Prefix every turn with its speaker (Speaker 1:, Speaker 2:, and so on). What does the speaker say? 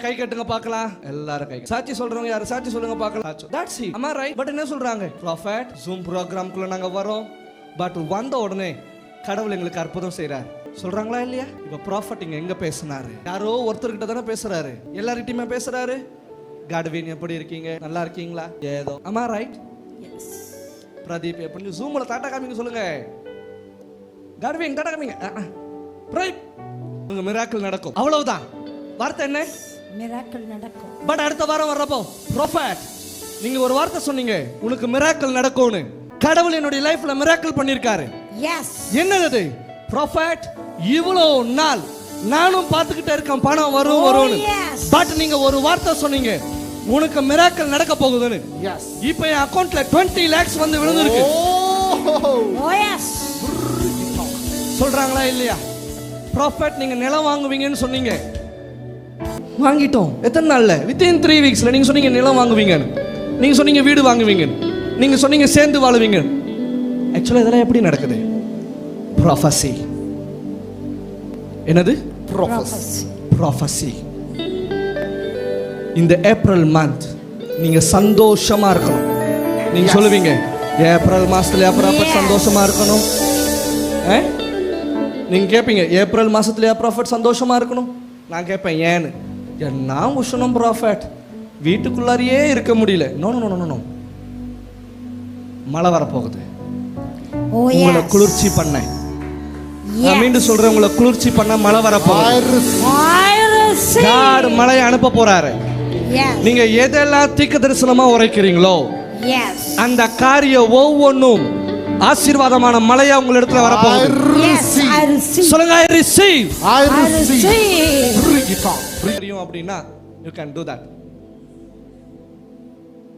Speaker 1: கை கட்டுங்க பார்க்கலாம். எல்லாரும் கை. சாட்சி சொல்றவங்க யாரு? சாட்சி சொல்லுங்க பார்க்கலாம். That's it. Am I right? But என்ன சொல்றாங்க? Prophet Zoom ப்ரோகிராம்க்குள்ள நாங்க வரோம். பட் வந்த உடனே கடவுள் எங்களுக்கு அற்புதம் செய்றார். சொல்றாங்களா இல்லையா? இப்ப ப்ராஃபட் இங்க எங்க பேசினாரு? யாரோ ஒருத்தர்கிட்ட தானே பேசுறாரு. எல்லார்கிட்டயுமே பேசுறாரு. காட்வின் எப்படி இருக்கீங்க? நல்லா இருக்கீங்களா? ஏதோ. Am I right?
Speaker 2: Yes.
Speaker 1: Pradeep எப்படி? Zoomல டாடா காமிங்க சொல்லுங்க. காட்வின் டாடா காமிங்க. ரைட். உங்க மிராக்கிள் நடக்கும். அவ்வளவுதான். வார்த்தை என்ன?
Speaker 2: மிராக்கிள் நடக்கும்.
Speaker 1: பட் அடுத்த வாரம் வர்றப்போ ப்ராஃபட் நீங்க ஒரு வார்த்தை சொன்னீங்க, உனக்கு மிராக்கிள் நடக்கும்னு. கடவுள் என்னுடைய லைஃப்ல மிராக்கிள் பண்ணிருக்காரு.
Speaker 2: எஸ்.
Speaker 1: என்னது? ப்ராஃபட் இவ்வளவு நாள் நானும் பார்த்துக்கிட்டே இருக்கேன் பணம் வரும் வரும்னு. பட் நீங்க ஒரு வார்த்தை சொன்னீங்க, உனக்கு மிராக்கிள் நடக்க போகுதுன்னு.
Speaker 3: எஸ்.
Speaker 1: இப்போ என் அக்கவுண்ட்ல 20 lakhs வந்து விழுந்திருக்கு.
Speaker 2: ஓ எஸ்.
Speaker 1: சொல்றாங்களா இல்லையா? ப்ராஃபட் நீங்க நிலம் வாங்குவீங்கன்னு சொன்னீங்க, வாங்கிட்டோம். எத்தனை நாள்ல? வித்தின் 3 weeksல நீங்க சொன்னீங்க நிலம் வாங்குவீங்க, நீங்க சொன்னீங்க வீடு வாங்குவீங்க, நீங்க சொன்னீங்க சேர்ந்து வாழுவீங்க. ஆக்சுவலா இதெல்லாம் எப்படி நடக்குது? ப்ராஃபசி. என்னது? ப்ராஃபசி. இந்த ஏப்ரல் மந்த் நீங்க சந்தோஷமா இருக்கணும். நீங்க சொல்லுவீங்க, ஏப்ரல் மாசத்துல ப்ராஃபட் சந்தோஷமா இருக்கணும். நீங்க கேட்பீங்க, ஏப்ரல் மாசத்துல ப்ராஃபட் சந்தோஷமா இருக்கணும். நான் கேட்பேன் ஏன்னு. என்ன உஷ்ணம் ப்ராஃபட், வீட்டுக்குள்ளாரியே இருக்க முடியல. No no no no. மழை வரப்போகுது. உங்களை குளிர்ச்சி பண்ண, நான் மீண்டும் சொல்றேன், உங்களை குளிர்ச்சி பண்ண மழை வரப்போகுது. மழையை அனுப்ப போறாரு. நீங்க எதெல்லாம் தீர்க்க தரிசனமா உரைக்கிறீங்களோ அந்த காரியம் ஒவ்வொன்றும் ஆசீர்வாதமான மழையா உங்க இடத்துல வரப்போகுது. சொல்லுங்க, I receive.
Speaker 2: I receive.
Speaker 1: அப்படின்னா you can do that.